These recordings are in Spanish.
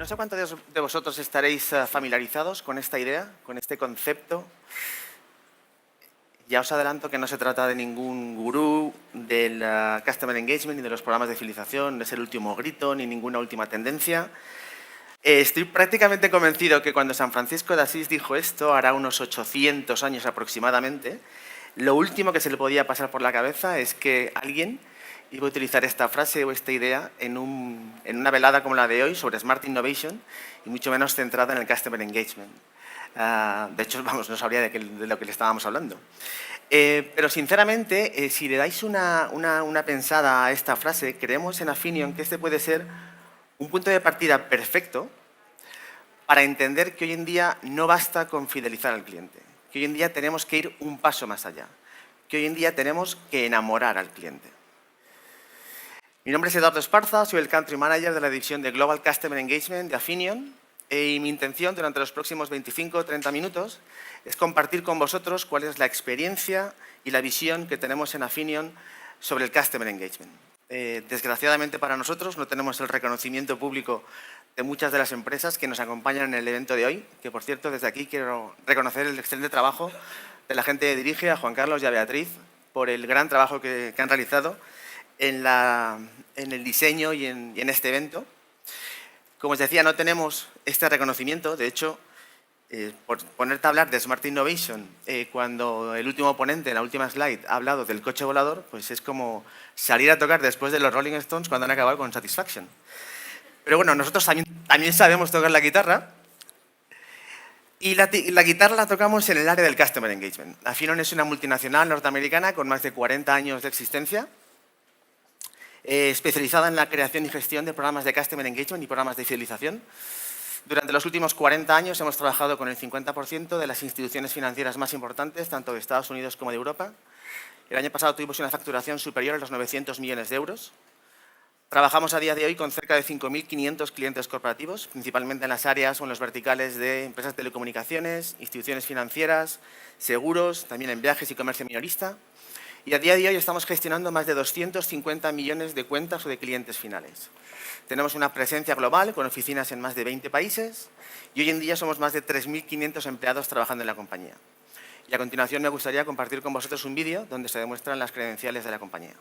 sé cuántos de vosotros estaréis familiarizados con esta idea, con este concepto. Ya os adelanto que no se trata de ningún gurú del Customer Engagement ni de los programas de fidelización, no es el último grito ni ninguna última tendencia. Estoy prácticamente convencido que cuando San Francisco de Asís dijo esto, hará unos 800 años aproximadamente, lo último que se le podía pasar por la cabeza es que alguien iba a utilizar esta frase o esta idea en una velada como la de hoy sobre Smart Innovation y mucho menos centrada en el Customer Engagement. De hecho, vamos, no sabría de lo que le estábamos hablando. Pero sinceramente, si le dais una pensada a esta frase, creemos en Afinion que este puede ser un punto de partida perfecto para entender que hoy en día no basta con fidelizar al cliente, que hoy en día tenemos que ir un paso más allá, que hoy en día tenemos que enamorar al cliente. Mi nombre es Eduardo Esparza, soy el Country Manager de la división de Global Customer Engagement de Afinion y mi intención durante los próximos 25 o 30 minutos es compartir con vosotros cuál es la experiencia y la visión que tenemos en Afinion sobre el Customer Engagement. Desgraciadamente para nosotros no tenemos el reconocimiento público de muchas de las empresas que nos acompañan en el evento de hoy, que por cierto desde aquí quiero reconocer el excelente trabajo de la gente de Dirige, a Juan Carlos y a Beatriz, por el gran trabajo que han realizado en el diseño y en este evento. Como os decía, no tenemos este reconocimiento. De hecho, por ponerte a hablar de Smart Innovation, cuando el último ponente, en la última slide, ha hablado del coche volador, pues es como salir a tocar después de los Rolling Stones cuando han acabado con Satisfaction. Pero bueno, nosotros también sabemos tocar la guitarra. Y la guitarra la tocamos en el área del Customer Engagement. Afinion es una multinacional norteamericana con más de 40 años de existencia, especializada en la creación y gestión de programas de Customer Engagement y programas de fidelización. Durante los últimos 40 años hemos trabajado con el 50% de las instituciones financieras más importantes, tanto de Estados Unidos como de Europa. El año pasado tuvimos una facturación superior a los 900 millones de euros. Trabajamos a día de hoy con cerca de 5.500 clientes corporativos, principalmente en las áreas o en los verticales de empresas de telecomunicaciones, instituciones financieras, seguros, también en viajes y comercio minorista. Y a día de hoy estamos gestionando más de 250 millones de cuentas o de clientes finales. Tenemos una presencia global con oficinas en más de 20 países y hoy en día somos más de 3.500 empleados trabajando en la compañía. Y a continuación me gustaría compartir con vosotros un vídeo donde se demuestran las credenciales de la compañía.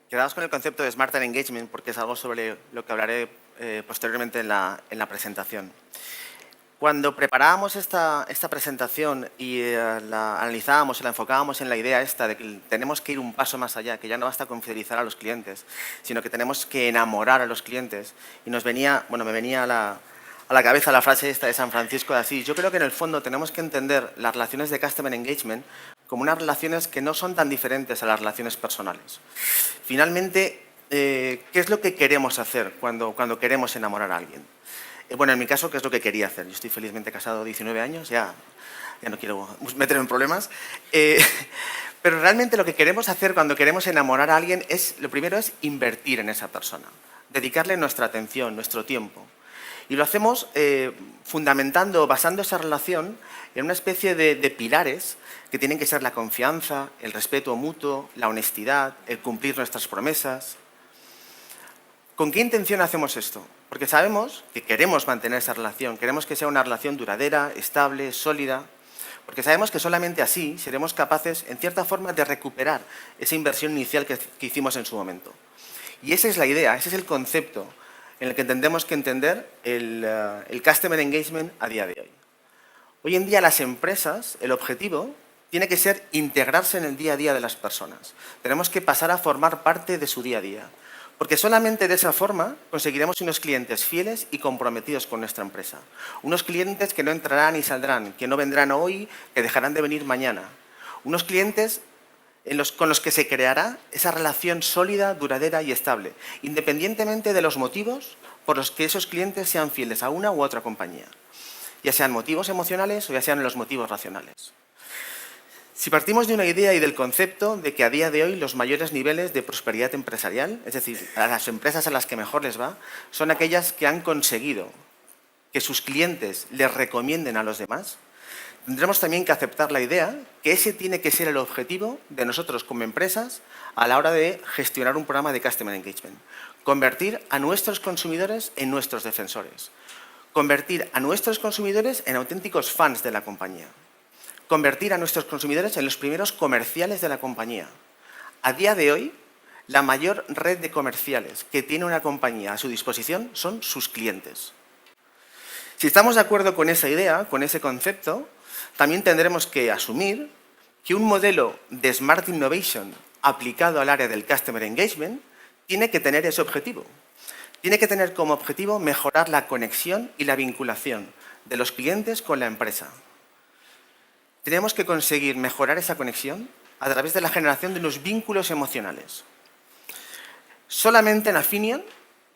Quedaos con el concepto de Smart Engagement porque es algo sobre lo que hablaré posteriormente en la presentación. Cuando preparábamos esta presentación y la analizábamos y la enfocábamos en la idea esta de que tenemos que ir un paso más allá, que ya no basta con fidelizar a los clientes, sino que tenemos que enamorar a los clientes, y me venía a la cabeza la frase esta de San Francisco de Asís. Yo creo que en el fondo tenemos que entender las relaciones de Customer Engagement como unas relaciones que no son tan diferentes a las relaciones personales. Finalmente, ¿qué es lo que queremos hacer cuando queremos enamorar a alguien? Bueno, en mi caso, ¿qué es lo que quería hacer? Yo estoy felizmente casado 19 años, ya no quiero meterme en problemas. Pero realmente lo que queremos hacer cuando queremos enamorar a alguien lo primero es invertir en esa persona. dedicarle nuestra atención, nuestro tiempo. Y lo hacemos fundamentando, basando esa relación en una especie de pilares que tienen que ser la confianza, el respeto mutuo, la honestidad, el cumplir nuestras promesas. ¿Con qué intención hacemos esto? Porque sabemos que queremos mantener esa relación, queremos que sea una relación duradera, estable, sólida, porque sabemos que solamente así seremos capaces, en cierta forma, de recuperar esa inversión inicial que hicimos en su momento. Y esa es la idea, ese es el concepto en el que entendemos que entender el Customer Engagement a día de hoy. Hoy en día las empresas, el objetivo tiene que ser integrarse en el día a día de las personas. Tenemos que pasar a formar parte de su día a día. Porque solamente de esa forma conseguiremos unos clientes fieles y comprometidos con nuestra empresa. Unos clientes que no entrarán y saldrán, que no vendrán hoy, que dejarán de venir mañana. Unos clientes con los que se creará esa relación sólida, duradera y estable, independientemente de los motivos por los que esos clientes sean fieles a una u otra compañía, ya sean motivos emocionales o ya sean los motivos racionales. Si partimos de una idea y del concepto de que a día de hoy los mayores niveles de prosperidad empresarial, es decir, a las empresas a las que mejor les va, son aquellas que han conseguido que sus clientes les recomienden a los demás, tendremos también que aceptar la idea que ese tiene que ser el objetivo de nosotros como empresas a la hora de gestionar un programa de Customer Engagement. Convertir a nuestros consumidores en nuestros defensores. Convertir a nuestros consumidores en auténticos fans de la compañía. Convertir a nuestros consumidores en los primeros comerciales de la compañía. A día de hoy, la mayor red de comerciales que tiene una compañía a su disposición son sus clientes. Si estamos de acuerdo con esa idea, con ese concepto, también tendremos que asumir que un modelo de Smart Innovation aplicado al área del Customer Engagement tiene que tener ese objetivo. Tiene que tener como objetivo mejorar la conexión y la vinculación de los clientes con la empresa. Tenemos que conseguir mejorar esa conexión a través de la generación de unos vínculos emocionales. Solamente en Afinion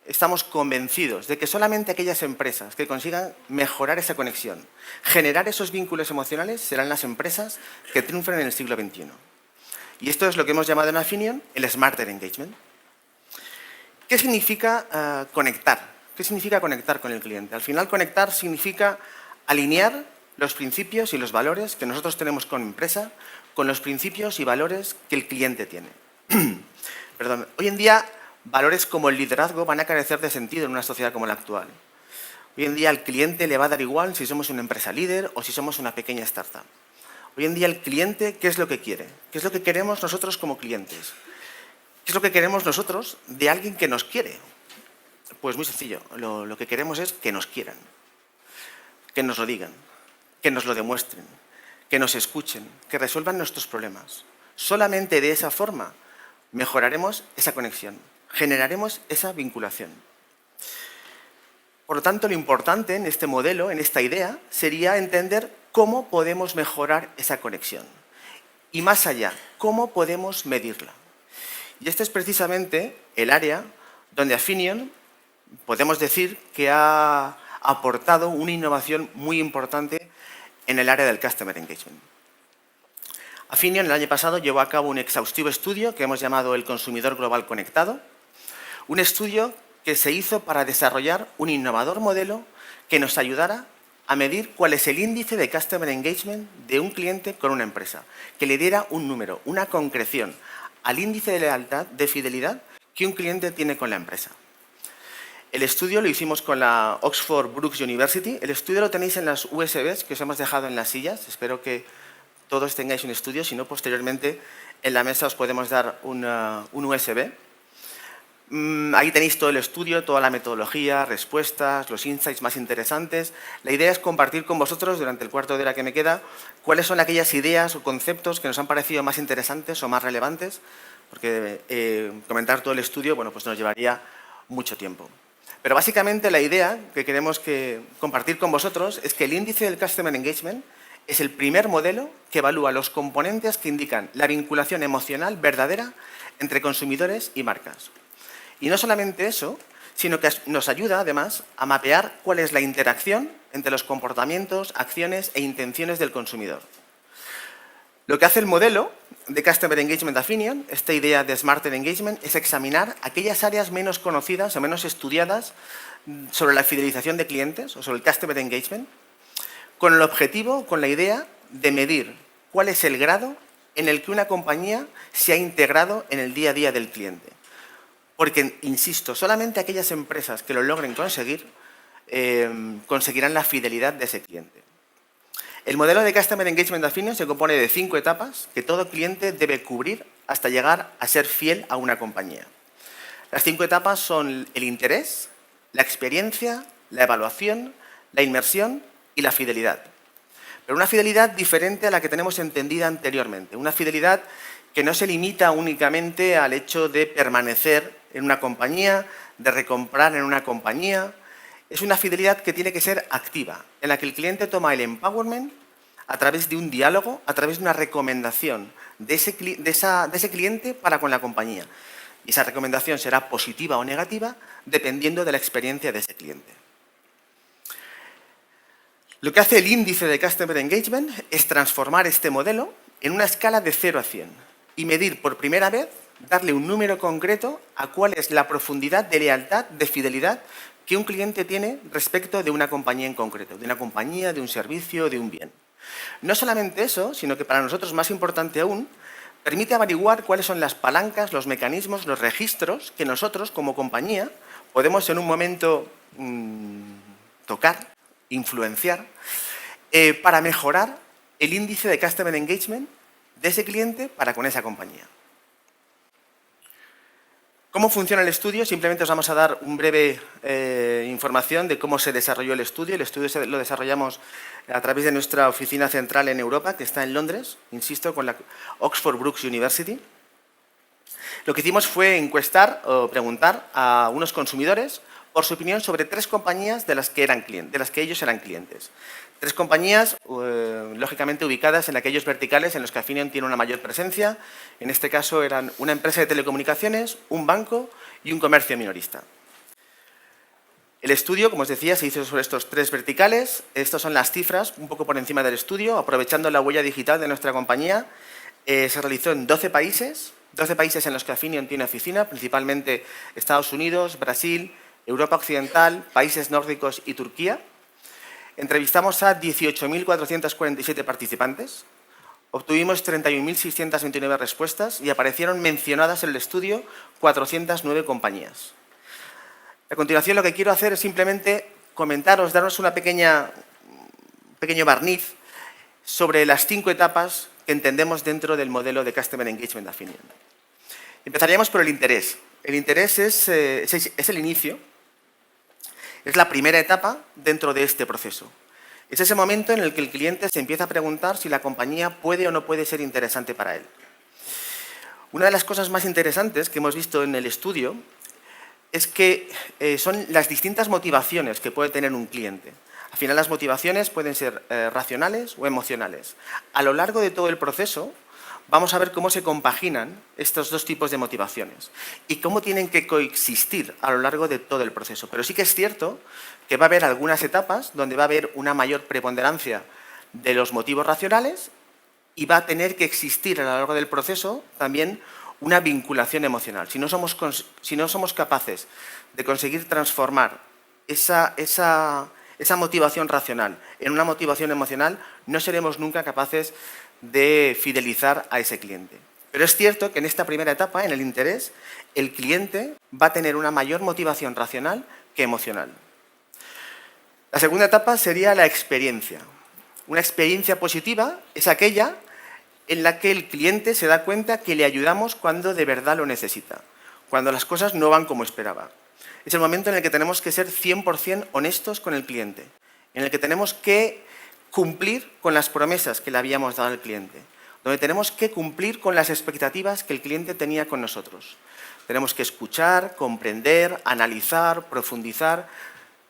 estamos convencidos de que solamente aquellas empresas que consigan mejorar esa conexión, generar esos vínculos emocionales, serán las empresas que triunfen en el siglo XXI. Y esto es lo que hemos llamado en Afinion el Smarter Engagement. ¿Qué significa conectar? ¿Qué significa conectar con el cliente? Al final, conectar significa alinear los principios y los valores que nosotros tenemos como empresa con los principios y valores que el cliente tiene. Perdón. Hoy en día, valores como el liderazgo van a carecer de sentido en una sociedad como la actual. Hoy en día al cliente le va a dar igual si somos una empresa líder o si somos una pequeña startup. Hoy en día el cliente, ¿qué es lo que quiere? ¿Qué es lo que queremos nosotros como clientes? ¿Qué es lo que queremos nosotros de alguien que nos quiere? Pues muy sencillo, lo que queremos es que nos quieran, que nos lo digan, que nos lo demuestren, que nos escuchen, que resuelvan nuestros problemas. Solamente de esa forma mejoraremos esa conexión, generaremos esa vinculación. Por lo tanto, lo importante en este modelo, en esta idea, sería entender cómo podemos mejorar esa conexión. Y más allá, cómo podemos medirla. Y este es precisamente el área donde Afinion podemos decir que ha aportado una innovación muy importante en el área del Customer Engagement. Afinion el año pasado llevó a cabo un exhaustivo estudio que hemos llamado el Consumidor Global Conectado, un estudio que se hizo para desarrollar un innovador modelo que nos ayudara a medir cuál es el índice de Customer Engagement de un cliente con una empresa, que le diera un número, una concreción al índice de lealtad, de fidelidad que un cliente tiene con la empresa. El estudio lo hicimos con la Oxford Brookes University. El estudio lo tenéis en las USBs que os hemos dejado en las sillas. Espero que todos tengáis un estudio, si no, posteriormente en la mesa os podemos dar un USB. Ahí tenéis todo el estudio, toda la metodología, respuestas, los insights más interesantes. La idea es compartir con vosotros, durante el cuarto de hora que me queda, cuáles son aquellas ideas o conceptos que nos han parecido más interesantes o más relevantes, porque comentar todo el estudio, bueno, pues nos llevaría mucho tiempo. Pero básicamente la idea que queremos compartir con vosotros es que el índice del Customer Engagement es el primer modelo que evalúa los componentes que indican la vinculación emocional verdadera entre consumidores y marcas. Y no solamente eso, sino que nos ayuda, además, a mapear cuál es la interacción entre los comportamientos, acciones e intenciones del consumidor. Lo que hace el modelo de Customer Engagement Opinion, esta idea de Smarter Engagement, es examinar aquellas áreas menos conocidas o menos estudiadas sobre la fidelización de clientes o sobre el Customer Engagement, con el objetivo, con la idea de medir cuál es el grado en el que una compañía se ha integrado en el día a día del cliente. Porque, insisto, solamente aquellas empresas que lo logren conseguir, conseguirán la fidelidad de ese cliente. El modelo de Customer Engagement Opinion se compone de 5 etapas que todo cliente debe cubrir hasta llegar a ser fiel a una compañía. Las 5 etapas son el interés, la experiencia, la evaluación, la inmersión y la fidelidad. Pero una fidelidad diferente a la que tenemos entendida anteriormente. Una fidelidad que no se limita únicamente al hecho de permanecer en una compañía, de recomprar en una compañía. Es una fidelidad que tiene que ser activa, en la que el cliente toma el empowerment a través de un diálogo, a través de una recomendación de ese cliente para con la compañía. Y esa recomendación será positiva o negativa dependiendo de la experiencia de ese cliente. Lo que hace el índice de Customer Engagement es transformar este modelo en una escala de 0 a 100 y medir por primera vez, darle un número concreto a cuál es la profundidad de lealtad, de fidelidad que un cliente tiene respecto de una compañía en concreto, de una compañía, de un servicio, de un bien. No solamente eso, sino que para nosotros, más importante aún, permite averiguar cuáles son las palancas, los mecanismos, los registros que nosotros, como compañía, podemos en un momento tocar, influenciar, para mejorar el índice de Customer Engagement de ese cliente para con esa compañía. ¿Cómo funciona el estudio? Simplemente os vamos a dar un breve información de cómo se desarrolló el estudio. El estudio lo desarrollamos a través de nuestra oficina central en Europa, que está en Londres, insisto, con la Oxford Brookes University. Lo que hicimos fue encuestar o preguntar a unos consumidores por su opinión sobre 3 compañías de las que ellos eran clientes. 3 compañías, lógicamente, ubicadas en aquellos verticales en los que Opinion tiene una mayor presencia. En este caso eran una empresa de telecomunicaciones, un banco y un comercio minorista. El estudio, como os decía, se hizo sobre estos 3 verticales. Estas son las cifras, un poco por encima del estudio, aprovechando la huella digital de nuestra compañía. Se realizó en 12 países en los que Opinion tiene oficina, principalmente Estados Unidos, Brasil, Europa Occidental, países nórdicos y Turquía. Entrevistamos a 18.447 participantes, obtuvimos 31.629 respuestas y aparecieron mencionadas en el estudio 409 compañías. A continuación, lo que quiero hacer es simplemente comentaros, darnos un pequeño barniz sobre las 5 etapas que entendemos dentro del modelo de Customer Engagement Opinion. Empezaríamos por el interés. El interés es el inicio. Es la primera etapa dentro de este proceso. Es ese momento en el que el cliente se empieza a preguntar si la compañía puede o no puede ser interesante para él. Una de las cosas más interesantes que hemos visto en el estudio es que son las distintas motivaciones que puede tener un cliente. Al final, las motivaciones pueden ser racionales o emocionales. A lo largo de todo el proceso, vamos a ver cómo se compaginan estos 2 tipos de motivaciones y cómo tienen que coexistir a lo largo de todo el proceso. Pero sí que es cierto que va a haber algunas etapas donde va a haber una mayor preponderancia de los motivos racionales y va a tener que existir a lo largo del proceso también una vinculación emocional. Si no somos capaces de conseguir transformar esa motivación racional en una motivación emocional, no seremos nunca capaces de fidelizar a ese cliente. Pero es cierto que en esta primera etapa, en el interés, el cliente va a tener una mayor motivación racional que emocional. La segunda etapa sería la experiencia. Una experiencia positiva es aquella en la que el cliente se da cuenta que le ayudamos cuando de verdad lo necesita, cuando las cosas no van como esperaba. Es el momento en el que tenemos que ser 100% honestos con el cliente, en el que tenemos que cumplir con las promesas que le habíamos dado al cliente, donde tenemos que cumplir con las expectativas que el cliente tenía con nosotros. Tenemos que escuchar, comprender, analizar, profundizar.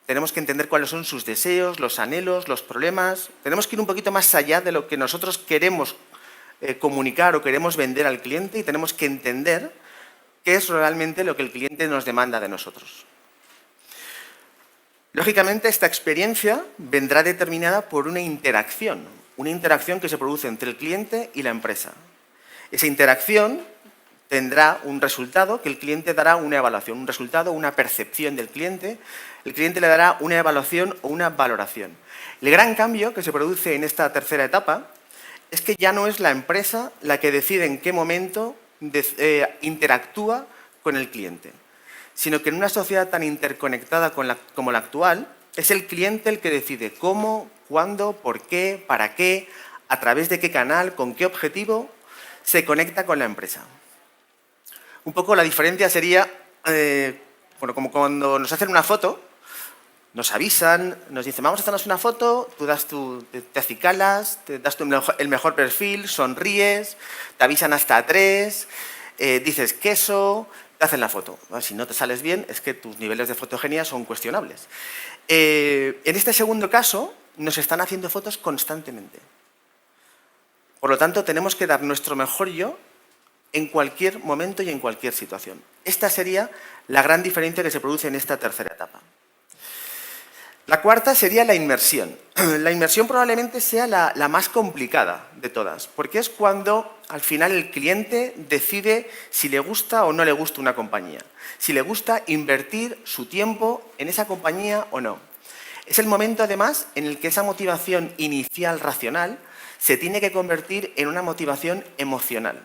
Tenemos que entender cuáles son sus deseos, los anhelos, los problemas. Tenemos que ir un poquito más allá de lo que nosotros queremos comunicar o queremos vender al cliente y tenemos que entender qué es realmente lo que el cliente nos demanda de nosotros. Lógicamente, esta experiencia vendrá determinada por una interacción que se produce entre el cliente y la empresa. Esa interacción tendrá un resultado que el cliente dará una evaluación, un resultado, una percepción del cliente. El cliente le dará una evaluación o una valoración. El gran cambio que se produce en esta tercera etapa es que ya no es la empresa la que decide en qué momento interactúa con el cliente, sino que en una sociedad tan interconectada como la actual, es el cliente el que decide cómo, cuándo, por qué, para qué, a través de qué canal, con qué objetivo se conecta con la empresa. Un poco la diferencia sería, bueno, como cuando nos hacen una foto, nos avisan, nos dicen, vamos a hacernos una foto, tú te acicalas, te das el mejor perfil, sonríes, te avisan hasta 3, dices queso, te hacen la foto. Si no te sales bien, es que tus niveles de fotogenia son cuestionables. En este segundo caso, nos están haciendo fotos constantemente. Por lo tanto, tenemos que dar nuestro mejor yo en cualquier momento y en cualquier situación. Esta sería la gran diferencia que se produce en esta tercera etapa. La cuarta sería la inmersión. La inmersión probablemente sea la más complicada de todas, porque es cuando al final el cliente decide si le gusta o no le gusta una compañía, si le gusta invertir su tiempo en esa compañía o no. Es el momento, además, en el que esa motivación inicial racional se tiene que convertir en una motivación emocional.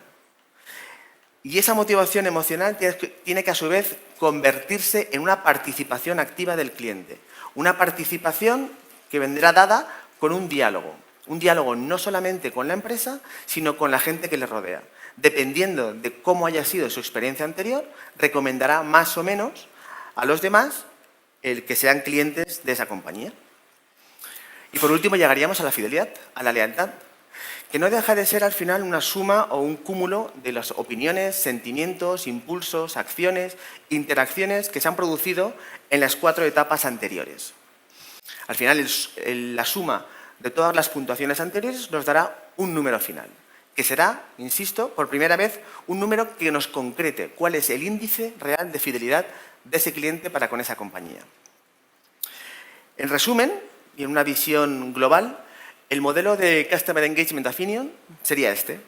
Y esa motivación emocional tiene que, a su vez, convertirse en una participación activa del cliente. Una participación que vendrá dada con un diálogo. Un diálogo no solamente con la empresa, sino con la gente que le rodea. Dependiendo de cómo haya sido su experiencia anterior, recomendará más o menos a los demás el que sean clientes de esa compañía. Y por último llegaríamos a la fidelidad, a la lealtad, que no deja de ser al final una suma o un cúmulo de las opiniones, sentimientos, impulsos, acciones, interacciones que se han producido en las 4 etapas anteriores. Al final, la suma de todas las puntuaciones anteriores nos dará un número final, que será, insisto, por primera vez, un número que nos concrete cuál es el índice real de fidelidad de ese cliente para con esa compañía. En resumen, y en una visión global, el modelo de Customer Engagement Opinion sería este,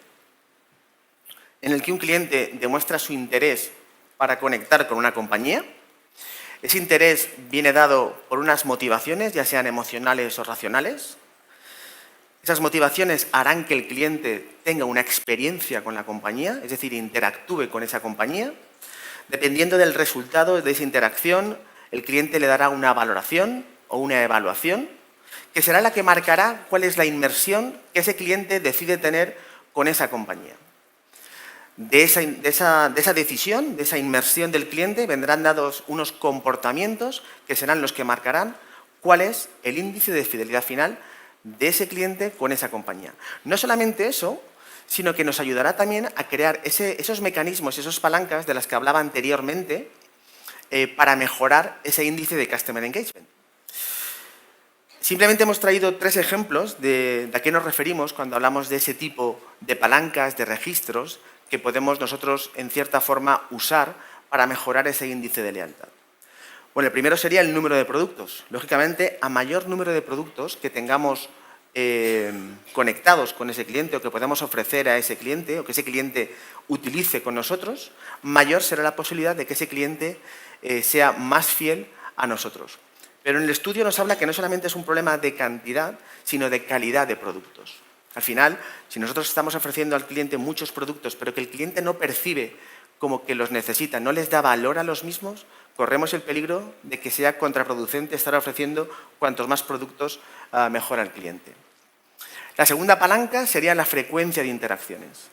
en el que un cliente demuestra su interés para conectar con una compañía. Ese interés viene dado por unas motivaciones, ya sean emocionales o racionales. Esas motivaciones harán que el cliente tenga una experiencia con la compañía, es decir, interactúe con esa compañía. Dependiendo del resultado de esa interacción, el cliente le dará una valoración o una evaluación, que será la que marcará cuál es la inmersión que ese cliente decide tener con esa compañía. De esa decisión, de esa inmersión del cliente, vendrán dados unos comportamientos que serán los que marcarán cuál es el índice de fidelidad final de ese cliente con esa compañía. No solamente eso, sino que nos ayudará también a crear esos mecanismos, esas palancas de las que hablaba anteriormente para mejorar ese índice de Customer Engagement. Simplemente hemos traído 3 ejemplos de a qué nos referimos cuando hablamos de ese tipo de palancas, de registros, que podemos nosotros, en cierta forma, usar para mejorar ese índice de lealtad. Bueno, el primero sería el número de productos. Lógicamente, a mayor número de productos que tengamos conectados con ese cliente o que podamos ofrecer a ese cliente o que ese cliente utilice con nosotros, mayor será la posibilidad de que ese cliente sea más fiel a nosotros. Pero en el estudio nos habla que no solamente es un problema de cantidad, sino de calidad de productos. Al final, si nosotros estamos ofreciendo al cliente muchos productos, pero que el cliente no percibe como que los necesita, no les da valor a los mismos, corremos el peligro de que sea contraproducente estar ofreciendo cuantos más productos mejor al cliente. La segunda palanca sería la frecuencia de interacciones.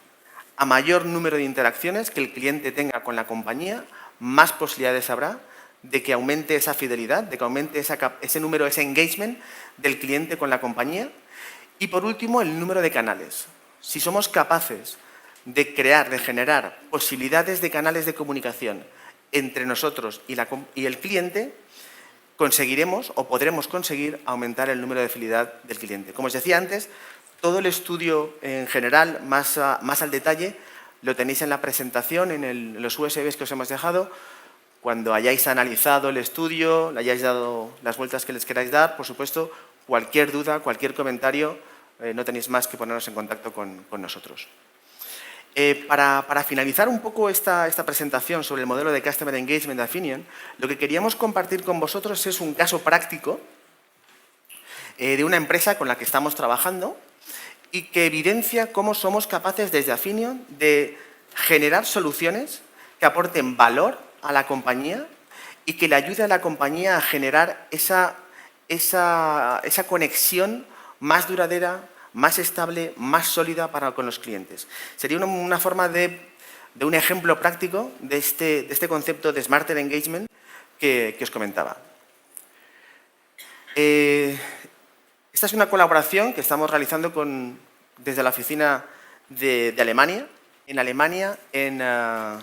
A mayor número de interacciones que el cliente tenga con la compañía, más posibilidades habrá de que aumente esa fidelidad, de que aumente ese número, ese engagement del cliente con la compañía. Y por último, el número de canales. Si somos capaces de crear, de generar posibilidades de canales de comunicación entre nosotros y el cliente, conseguiremos o podremos conseguir aumentar el número de fidelidad del cliente. Como os decía antes, todo el estudio en general, más al detalle, lo tenéis en la presentación, en los USBs que os hemos dejado. Cuando hayáis analizado el estudio, le hayáis dado las vueltas que les queráis dar, por supuesto, cualquier duda, cualquier comentario, no tenéis más que ponernos en contacto con nosotros. Para finalizar un poco esta presentación sobre el modelo de Customer Engagement de Afinion, lo que queríamos compartir con vosotros es un caso práctico de una empresa con la que estamos trabajando y que evidencia cómo somos capaces desde Afinion de generar soluciones que aporten valor a la compañía y que le ayude a la compañía a generar esa conexión más duradera, más estable, más sólida con los clientes. Sería una forma de un ejemplo práctico de este concepto de Smarter Engagement que os comentaba. Esta es una colaboración que estamos realizando desde la oficina de Alemania. En Alemania, en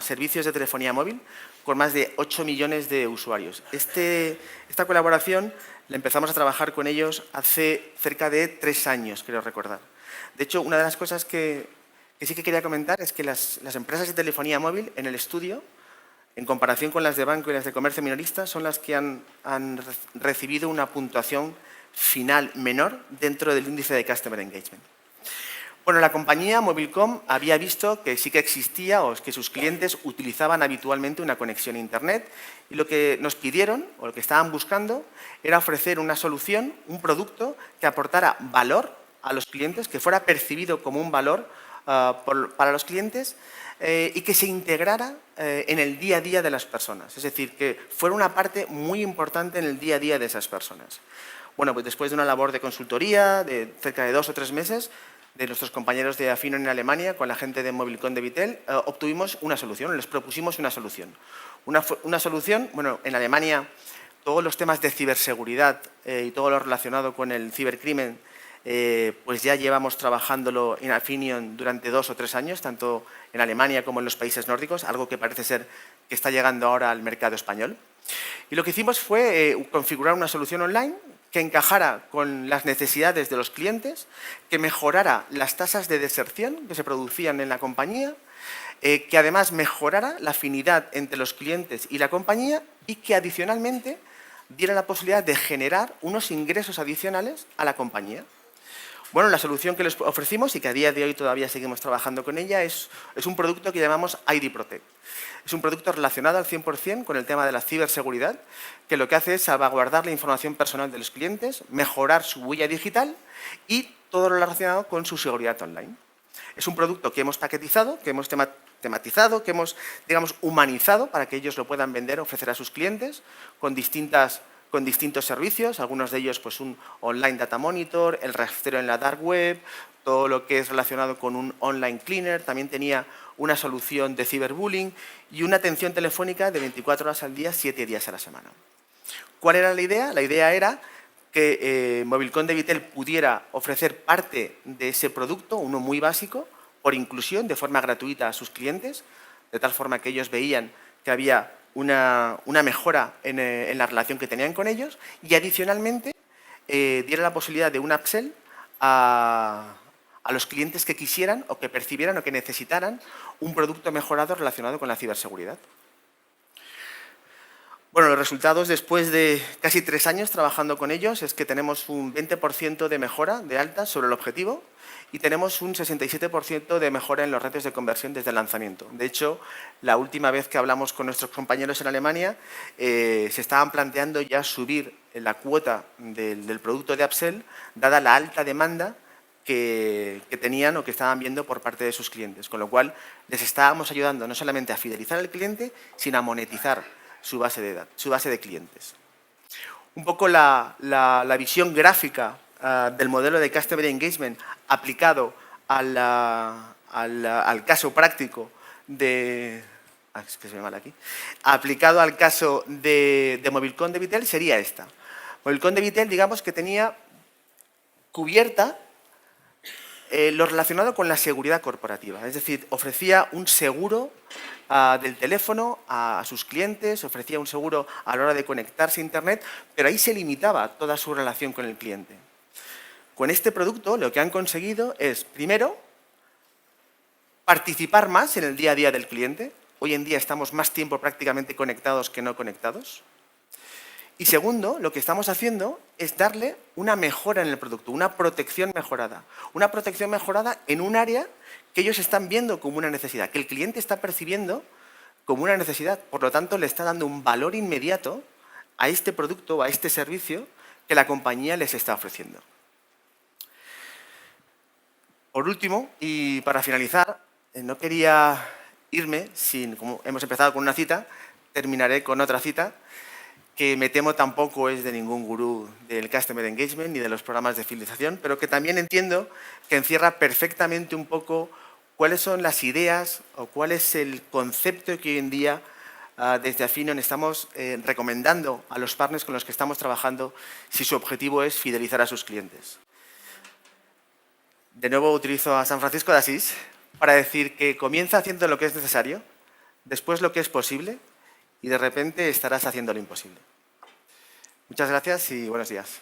servicios de telefonía móvil, con más de 8 millones de usuarios. Esta colaboración la empezamos a trabajar con ellos hace cerca de 3 años, creo recordar. De hecho, una de las cosas que sí que quería comentar es que las empresas de telefonía móvil en el estudio, en comparación con las de banco y las de comercio minorista, son las que han recibido una puntuación final menor dentro del índice de Customer Engagement. Bueno, la compañía Mobilcom había visto que sí que existía o que sus clientes utilizaban habitualmente una conexión a Internet y lo que nos pidieron o lo que estaban buscando era ofrecer una solución, un producto que aportara valor a los clientes, que fuera percibido como un valor para los clientes y que se integrara en el día a día de las personas. Es decir, que fuera una parte muy importante en el día a día de esas personas. Bueno, pues después de una labor de consultoría de cerca de 2 o 3 meses, de nuestros compañeros de Afinion en Alemania, con la gente de Mobilcom de Vitel, obtuvimos una solución, les propusimos una solución. Una solución, bueno, en Alemania todos los temas de ciberseguridad y todo lo relacionado con el cibercrimen, pues ya llevamos trabajándolo en Afinion durante 2 o 3 años, tanto en Alemania como en los países nórdicos, algo que parece ser que está llegando ahora al mercado español. Y lo que hicimos fue configurar una solución online que encajara con las necesidades de los clientes, que mejorara las tasas de deserción que se producían en la compañía, que además mejorara la afinidad entre los clientes y la compañía y que adicionalmente diera la posibilidad de generar unos ingresos adicionales a la compañía. Bueno, la solución que les ofrecimos y que a día de hoy todavía seguimos trabajando con ella es un producto que llamamos ID Protect. Es un producto relacionado al 100% con el tema de la ciberseguridad, que lo que hace es salvaguardar la información personal de los clientes, mejorar su huella digital y todo lo relacionado con su seguridad online. Es un producto que hemos paquetizado, que hemos tematizado, que hemos, digamos, humanizado para que ellos lo puedan vender, ofrecer a sus clientes con distintos servicios, algunos de ellos pues un online data monitor, el rastreo en la dark web, todo lo que es relacionado con un online cleaner, también tenía una solución de ciberbullying y una atención telefónica de 24 horas al día, 7 días a la semana. ¿Cuál era la idea? La idea era que Mobilcom de Vitel pudiera ofrecer parte de ese producto, uno muy básico, por inclusión, de forma gratuita a sus clientes, de tal forma que ellos veían que había una mejora en la relación que tenían con ellos y adicionalmente diera la posibilidad de un upsell a los clientes que quisieran o que percibieran o que necesitaran un producto mejorado relacionado con la ciberseguridad. Bueno, los resultados después de casi 3 años trabajando con ellos es que tenemos un 20% de mejora de altas sobre el objetivo y tenemos un 67% de mejora en los ratios de conversión desde el lanzamiento. De hecho, la última vez que hablamos con nuestros compañeros en Alemania, se estaban planteando ya subir la cuota del producto de upsell, dada la alta demanda que tenían o que estaban viendo por parte de sus clientes. Con lo cual, les estábamos ayudando no solamente a fidelizar al cliente, sino a monetizar su base de clientes. Un poco la visión gráfica del modelo de Customer Engagement aplicado al caso práctico de... es que se me mal aquí. Aplicado al caso de Mobilcom de Vitel sería esta. Mobilcom de Vitel, digamos que tenía cubierta lo relacionado con la seguridad corporativa. Es decir, ofrecía un seguro del teléfono a sus clientes, ofrecía un seguro a la hora de conectarse a Internet, pero ahí se limitaba toda su relación con el cliente. Con este producto lo que han conseguido es, primero, participar más en el día a día del cliente. Hoy en día estamos más tiempo prácticamente conectados que no conectados. Y segundo, lo que estamos haciendo es darle una mejora en el producto, una protección mejorada. Una protección mejorada en un área que ellos están viendo como una necesidad, que el cliente está percibiendo como una necesidad. Por lo tanto, le está dando un valor inmediato a este producto o a este servicio que la compañía les está ofreciendo. Por último, y para finalizar, no quería irme sin, como hemos empezado con una cita, terminaré con otra cita, que me temo tampoco es de ningún gurú del Customer Engagement ni de los programas de fidelización, pero que también entiendo que encierra perfectamente un poco cuáles son las ideas o cuál es el concepto que hoy en día desde Afinion estamos recomendando a los partners con los que estamos trabajando si su objetivo es fidelizar a sus clientes. De nuevo utilizo a San Francisco de Asís para decir que comienza haciendo lo que es necesario, después lo que es posible y de repente estarás haciendo lo imposible. Muchas gracias y buenos días.